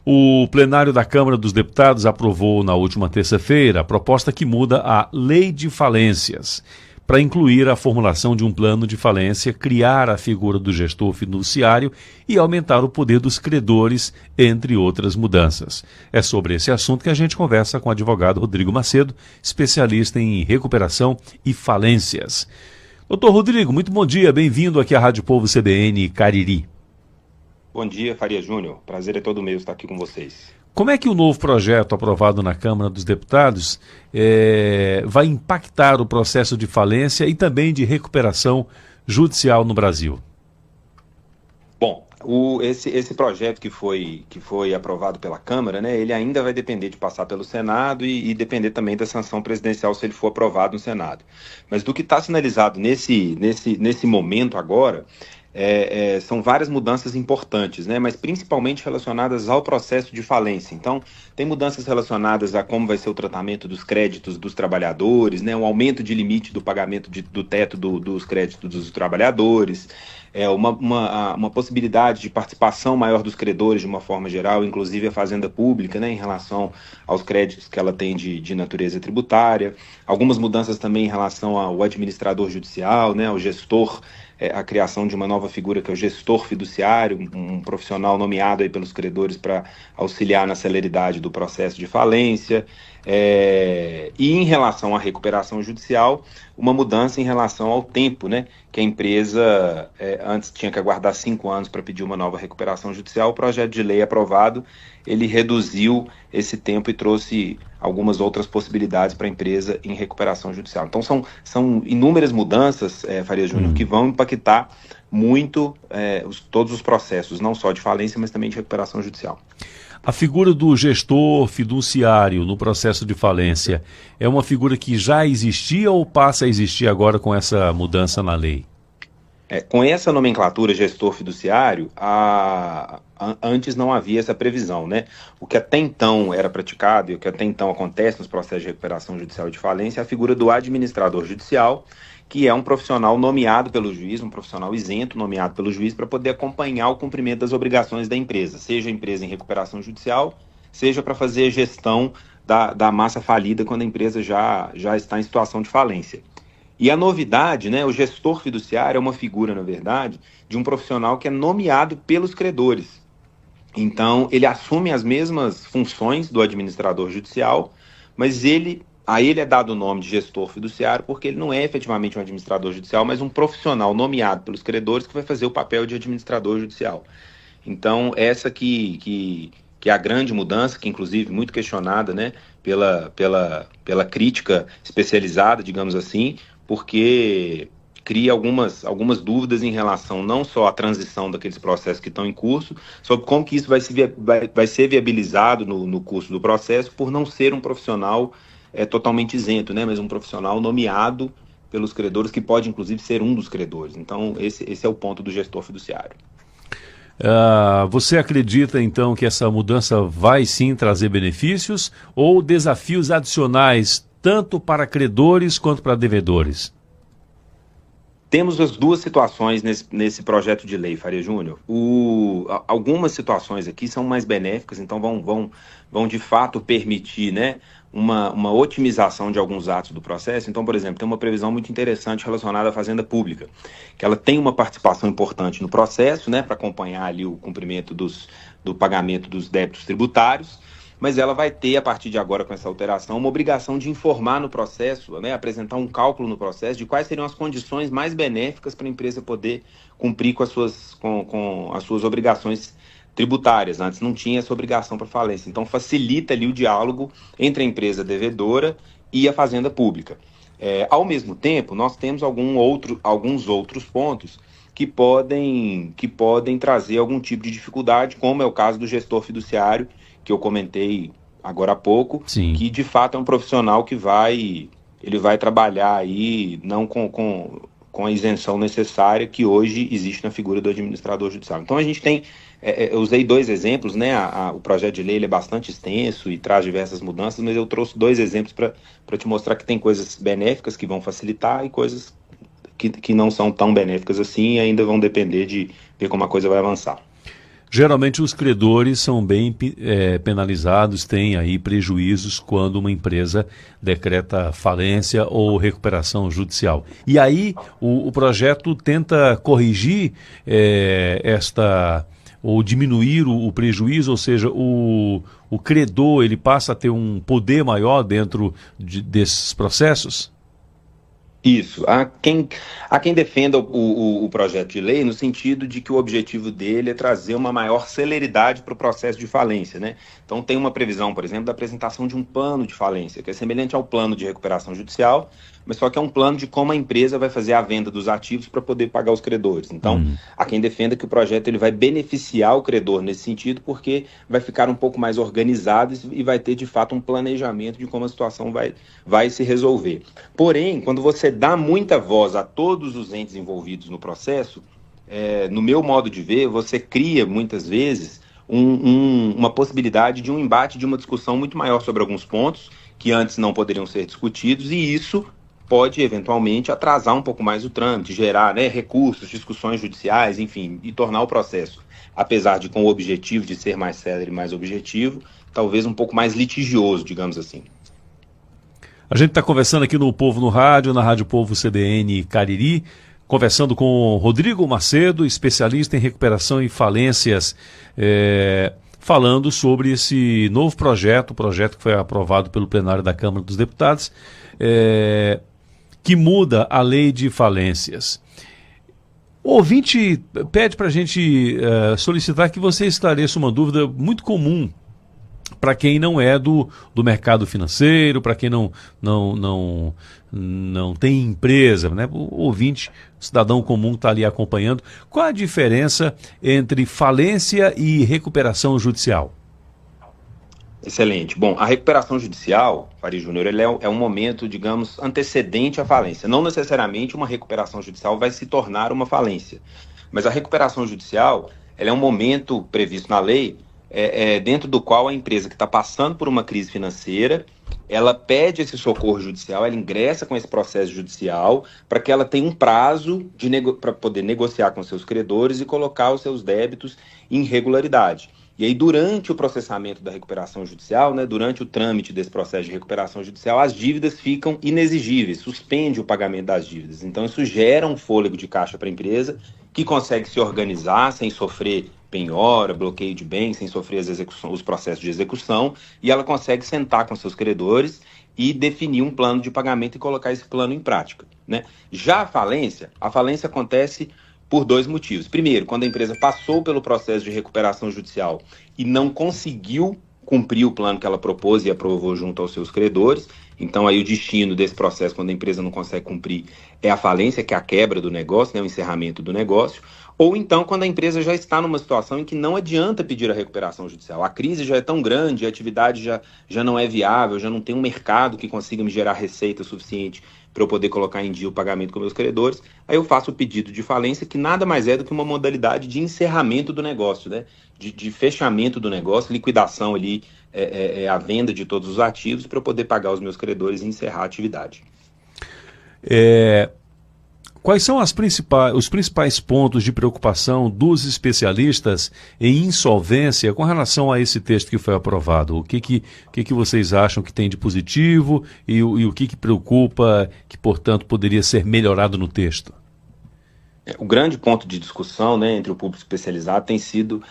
O plenário da Câmara dos Deputados aprovou na última terça-feira a proposta que muda a Lei de Falências, para incluir a formulação de um plano de falência, criar a figura do gestor fiduciário e aumentar o poder dos credores, entre outras mudanças. É sobre esse assunto que a gente conversa com o advogado Rodrigo Macedo, especialista em recuperação e falências. Doutor Rodrigo, muito bom dia, bem-vindo aqui à Rádio Povo CBN Cariri. Bom dia, Faria Júnior. Prazer é todo meu estar aqui com vocês. Como é que o novo projeto aprovado na Câmara dos Deputados vai impactar o processo de falência e também de recuperação judicial no Brasil? Bom, esse projeto que foi aprovado pela Câmara, né, ele ainda vai depender de passar pelo Senado e depender também da sanção presidencial se ele for aprovado no Senado. Mas do que está sinalizado nesse momento agora, são várias mudanças importantes, né? Mas principalmente relacionadas ao processo de falência. Então, tem mudanças relacionadas a como vai ser o tratamento dos créditos dos trabalhadores, né? Um aumento de limite do pagamento do teto dos créditos dos trabalhadores, uma possibilidade de participação maior dos credores de uma forma geral, inclusive a Fazenda Pública, né? Em relação aos créditos que ela tem de natureza tributária. Algumas mudanças também em relação ao administrador judicial, né? Ao gestor, a criação de uma nova figura que é o gestor fiduciário, um profissional nomeado aí pelos credores para auxiliar na celeridade do processo de falência. E em relação à recuperação judicial, uma mudança em relação ao tempo, né? Que a empresa antes tinha que aguardar 5 anos para pedir uma nova recuperação judicial. O projeto de lei aprovado, ele reduziu esse tempo e trouxe algumas outras possibilidades para a empresa em recuperação judicial. Então são inúmeras mudanças, Faria Júnior, que vão impactar muito todos os processos, não só de falência, mas também de recuperação judicial. A figura do gestor fiduciário no processo de falência é uma figura que já existia ou passa a existir agora com essa mudança na lei? Com essa nomenclatura gestor fiduciário, antes não havia essa previsão, né? O que até então era praticado e o que até então acontece nos processos de recuperação judicial e de falência é a figura do administrador judicial, que é um profissional nomeado pelo juiz, um profissional isento nomeado pelo juiz para poder acompanhar o cumprimento das obrigações da empresa, seja a empresa em recuperação judicial, seja para fazer a gestão da massa falida quando a empresa já está em situação de falência. E a novidade, né, o gestor fiduciário é uma figura, na verdade, de um profissional que é nomeado pelos credores. Então, ele assume as mesmas funções do administrador judicial, mas a ele é dado o nome de gestor fiduciário porque ele não é efetivamente um administrador judicial, mas um profissional nomeado pelos credores que vai fazer o papel de administrador judicial. Então, essa que é a grande mudança, que inclusive muito questionada, né, pela crítica especializada, digamos assim, porque cria algumas dúvidas em relação não só à transição daqueles processos que estão em curso, sobre como que isso vai ser viabilizado no curso do processo por não ser um profissional totalmente isento, né, mas um profissional nomeado pelos credores, que pode inclusive ser um dos credores. Então esse é o ponto do gestor fiduciário. Você acredita então que essa mudança vai sim trazer benefícios ou desafios adicionais tanto para credores quanto para devedores? Temos as duas situações nesse projeto de lei, Faria Júnior. Algumas situações aqui são mais benéficas, então vão de fato permitir, né, uma otimização de alguns atos do processo. Então, por exemplo, tem uma previsão muito interessante relacionada à Fazenda Pública, que ela tem uma participação importante no processo, né, para acompanhar ali o cumprimento do pagamento dos débitos tributários, mas ela vai ter, a partir de agora, com essa alteração, uma obrigação de informar no processo, né, apresentar um cálculo no processo de quais seriam as condições mais benéficas para a empresa poder cumprir com as suas obrigações tributárias. Antes não tinha essa obrigação para falência. Então facilita ali o diálogo entre a empresa devedora e a Fazenda Pública. Ao mesmo tempo, nós temos alguns outros pontos que podem trazer algum tipo de dificuldade, como é o caso do gestor fiduciário, que eu comentei agora há pouco. Sim. Que de fato é um profissional que vai trabalhar aí não com a isenção necessária que hoje existe na figura do administrador judicial. Então a gente tem, eu usei 2 exemplos, né? O projeto de lei ele é bastante extenso e traz diversas mudanças, mas eu trouxe 2 exemplos para te mostrar que tem coisas benéficas que vão facilitar e coisas que não são tão benéficas assim e ainda vão depender de ver como a coisa vai avançar. Geralmente os credores são bem penalizados, têm aí prejuízos quando uma empresa decreta falência ou recuperação judicial. E aí o projeto tenta corrigir ou diminuir o prejuízo, ou seja, o credor ele passa a ter um poder maior dentro desses processos? Isso. Há quem defenda o projeto de lei no sentido de que o objetivo dele é trazer uma maior celeridade para o processo de falência, né? Então tem uma previsão, por exemplo, da apresentação de um plano de falência, que é semelhante ao plano de recuperação judicial, mas só que é um plano de como a empresa vai fazer a venda dos ativos para poder pagar os credores. Então, há quem defenda que o projeto ele vai beneficiar o credor nesse sentido, porque vai ficar um pouco mais organizado e vai ter, de fato, um planejamento de como a situação vai se resolver. Porém, quando você dá muita voz a todos os entes envolvidos no processo, no meu modo de ver, você cria, muitas vezes, uma possibilidade de um embate, de uma discussão muito maior sobre alguns pontos que antes não poderiam ser discutidos, e isso pode, eventualmente, atrasar um pouco mais o trâmite, gerar recursos, discussões judiciais, enfim, e tornar o processo, apesar de com o objetivo de ser mais célere e mais objetivo, talvez um pouco mais litigioso, digamos assim. A gente está conversando aqui no Povo no Rádio, na Rádio Povo CBN Cariri, conversando com Rodrigo Macedo, especialista em recuperação e falências, falando sobre esse novo projeto, o projeto que foi aprovado pelo plenário da Câmara dos Deputados, que muda a lei de falências. O ouvinte pede para a gente solicitar que você esclareça uma dúvida muito comum para quem não é do mercado financeiro, para quem não tem empresa, né? O ouvinte, o cidadão comum está ali acompanhando. Qual a diferença entre falência e recuperação judicial? Excelente. Bom, a recuperação judicial, Fari Júnior, ele é um momento, digamos, antecedente à falência. Não necessariamente uma recuperação judicial vai se tornar uma falência, mas a recuperação judicial, ela é um momento previsto na lei, dentro do qual a empresa que está passando por uma crise financeira, ela pede esse socorro judicial, ela ingressa com esse processo judicial para que ela tenha um prazo para poder negociar com seus credores e colocar os seus débitos em regularidade. E aí, durante o processamento da recuperação judicial, durante o trâmite desse processo de recuperação judicial, as dívidas ficam inexigíveis, suspende o pagamento das dívidas. Então, isso gera um fôlego de caixa para a empresa, que consegue se organizar sem sofrer penhora, bloqueio de bens, sem sofrer os processos de execução, e ela consegue sentar com seus credores e definir um plano de pagamento e colocar esse plano em prática, né? Já a falência acontece por dois motivos. Primeiro, quando a empresa passou pelo processo de recuperação judicial e não conseguiu cumprir o plano que ela propôs e aprovou junto aos seus credores. Então, aí o destino desse processo, quando a empresa não consegue cumprir, é a falência, que é a quebra do negócio, o encerramento do negócio. Ou então, quando a empresa já está numa situação em que não adianta pedir a recuperação judicial. A crise já é tão grande, a atividade já não é viável, já não tem um mercado que consiga me gerar receita suficiente para eu poder colocar em dia o pagamento com meus credores. Aí eu faço o pedido de falência, que nada mais é do que uma modalidade de encerramento do negócio, né? De fechamento do negócio, liquidação ali, a venda de todos os ativos para eu poder pagar os meus credores e encerrar a atividade. Quais são os principais pontos de preocupação dos especialistas em insolvência com relação a esse texto que foi aprovado? O que vocês acham que tem de positivo e o que preocupa, que, portanto, poderia ser melhorado no texto? O grande ponto de discussão, né, entre o público especializado tem sido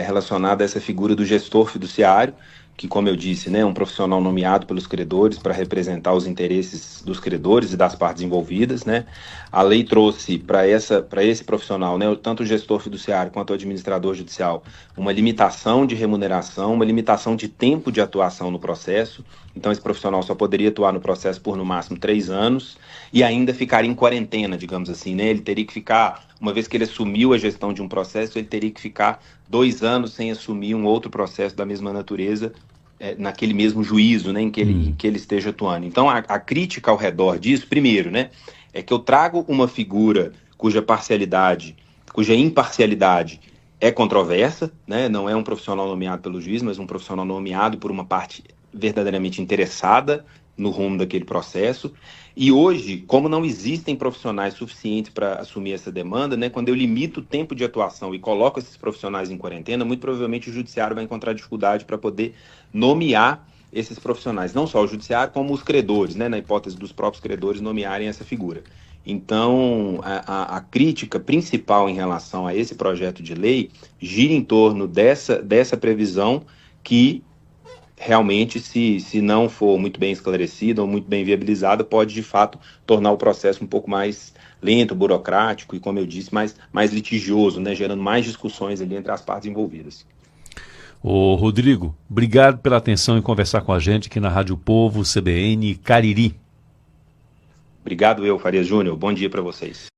relacionado a essa figura do gestor fiduciário, que, como eu disse, né, é um profissional nomeado pelos credores para representar os interesses dos credores e das partes envolvidas, né? A lei trouxe para esse profissional, né, tanto o gestor fiduciário quanto o administrador judicial, uma limitação de remuneração, uma limitação de tempo de atuação no processo. Então, esse profissional só poderia atuar no processo por, no máximo, 3 anos e ainda ficaria em quarentena, digamos assim, né? Ele teria que ficar, uma vez que ele assumiu a gestão de um processo, ele teria que ficar 2 anos sem assumir um outro processo da mesma natureza, naquele mesmo juízo, né, em que ele esteja atuando. Então, a crítica ao redor disso, primeiro, né, é que eu trago uma figura cuja imparcialidade é controversa, né, não é um profissional nomeado pelo juiz, mas um profissional nomeado por uma parte verdadeiramente interessada no rumo daquele processo. E hoje, como não existem profissionais suficientes para assumir essa demanda, né, quando eu limito o tempo de atuação e coloco esses profissionais em quarentena, muito provavelmente o judiciário vai encontrar dificuldade para poder nomear esses profissionais, não só o judiciário, como os credores, né, na hipótese dos próprios credores nomearem essa figura. Então, a crítica principal em relação a esse projeto de lei gira em torno dessa previsão que realmente, se não for muito bem esclarecida ou muito bem viabilizada, pode, de fato, tornar o processo um pouco mais lento, burocrático e, como eu disse, mais litigioso, né, gerando mais discussões ali entre as partes envolvidas. Ô Rodrigo, obrigado pela atenção em conversar com a gente aqui na Rádio Povo, CBN Cariri. Obrigado, Farias Júnior. Bom dia para vocês.